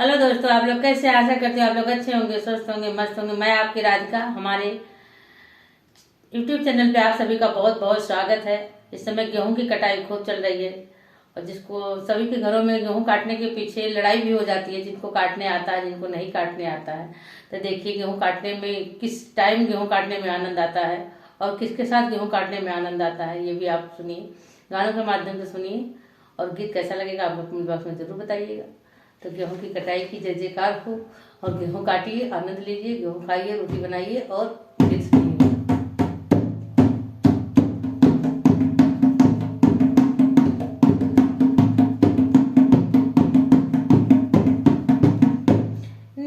Hello दोस्तों, आप लोग कैसे? आशा करती हूँ आप लोग अच्छे होंगे, स्वस्थ होंगे, मस्त होंगे। मैं आपकी राधिका, हमारे यूट्यूब चैनल पे आप सभी का बहुत बहुत स्वागत है। इस समय गेहूं की कटाई खूब चल रही है और जिसको सभी के घरों में गेहूं काटने के पीछे लड़ाई भी हो जाती है। जिनको काटने आता है, जिनको नहीं काटने आता है। तो देखिए, गेहूँ काटने में किस टाइम गेहूँ काटने में आनंद आता है और किसके साथ गेहूँ काटने में आनंद आता है, ये भी आप सुनिए, गानों के माध्यम से सुनिए। और गीत कैसा लगेगा आप लोग कमेंट बॉक्स में जरूर बताइएगा। तो गेहूं की कटाई की जय जयकार हो और गेहूं काटिए, आनंद लीजिए, गेहूं खाइए, रोटी बनाइए और गीत सुनिए।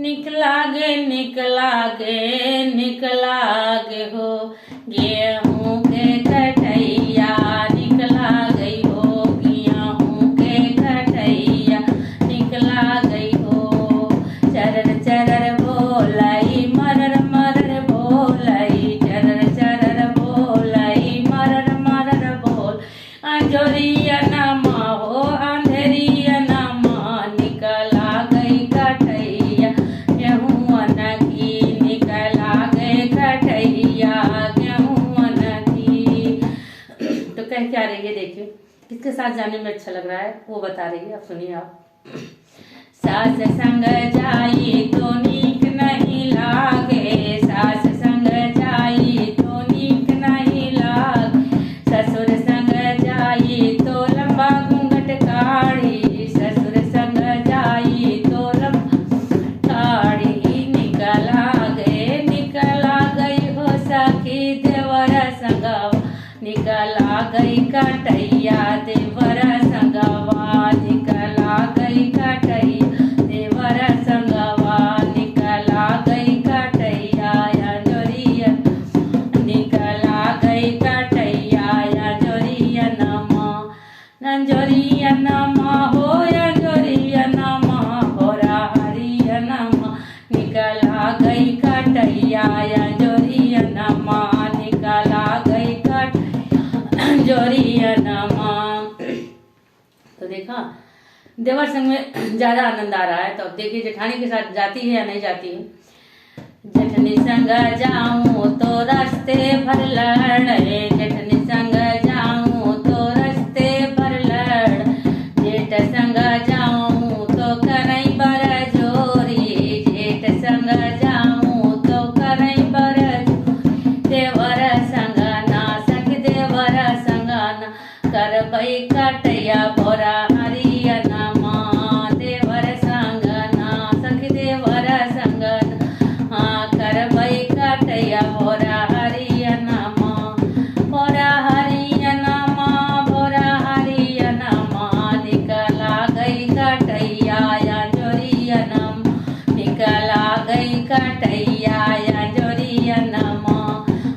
निकला गे निकला गे निकला गे हो गेहूं के कटैया, निकला गई हो गेहूं के कटैया, निकला गई हो। चरर चरर बोलाई मरर मरर बोलाई, चरर चरर बोलाई मरर मरर बोल। अंजोरिया नमा हो अंधेरिया नमा, निकला गई कटैया गेहूं की, निकला गए कटैया गेहूं की। तो कह क्या रही है, देखिए किसके साथ जाने में अच्छा लग रहा है वो बता रही है, आप सुनिए। आप सास संग जाई तो नीक नहीं लागे, सास संग जाई तो नीक नहीं लागे, ससुर संग जाई तो लंबा घूंघट काढ़ी, ससुर संग जाई तो लंबा काढ़ी। निकला गई हो सखी देवर संगवा, निकला गई कटैया देवर संगवा, निकला गई कटैया देवर संगवा, निकला गई कटैया अंजोरिया, निकला गई कटैया अंजोरिया नमा, अंजोरिया नमा हो अंजोरिया नमा, होरा हरिया नमा, निकला गई कटैया अंजोरिया नमा, निकला गई कटैया अंजोरिया नमा। तो देखा, देवर संग में ज्यादा आनंद आ रहा है। तो अब देखिए जेठानी के साथ जाती है या नहीं जाती है। जेठनी संग जाऊं तो रास्ते भर लड़े, जेठनी संग जाऊं तो रास्ते भर लड़, जेठ संग जाऊं तो करई बर जोरी, जेठ संग जाऊं तो करई बर जोरी, देवर संग ना सख देवर संग ना, करबई कटैया बोरा हरिया नमा, देवर संग ना सख देवर संग ना, करबई कटैया बोरा हरिया नमा, बोरा हरिया नमा, बोरा हरिया नमा, निकला गई कटैया अंजोरिया नमा, निकला गई कटैया अंजोरिया नमा,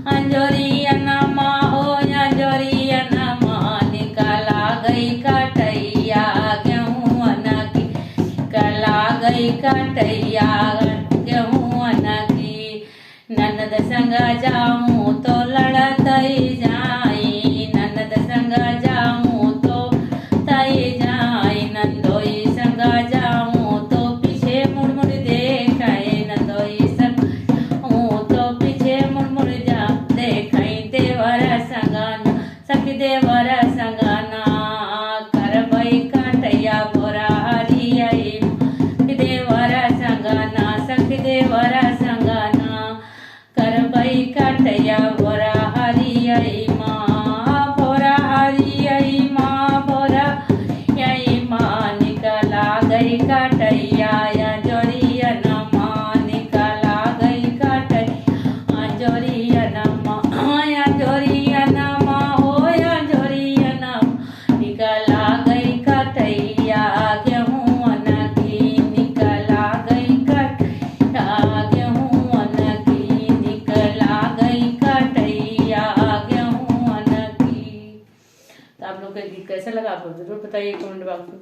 अंजोरिया नमा हो अंजोरिया नमा, निकला गई कटैया गेहूं की, निकला गई कटैया गेहूं की। ननद संग जाऊं तो लड़तई जाई, ननद संग जाऊं तो तई जाई, नंदोई संग जाऊं तो पीछे मुड़ मुड़ देखाई, नंदोई संग तो पीछे मुड़ मुड़ जा देखाई, देवर संगना सखी देवर संगना, करबई कटैया बोरा हरिया, देवर संगना सखी देवर संगना, करबई कटैया बोरा हरिया माँ, बोरा हरिया माँ, बोरा यही माँ, निकला गई कटैया अंजोरिया नमा, निकला गई कटैया अंजोरिया नमा, अंजोरिया नमा हो अंजोरिया नमा, निकला गई कटैया गेहूं की, निकला गई कटैया गेहूं की, निकला गई कटैया गेहूं की। तो आप लोग का गीत कैसा लगा आप लोग जरूर बताइए कमेंट बॉक्स में।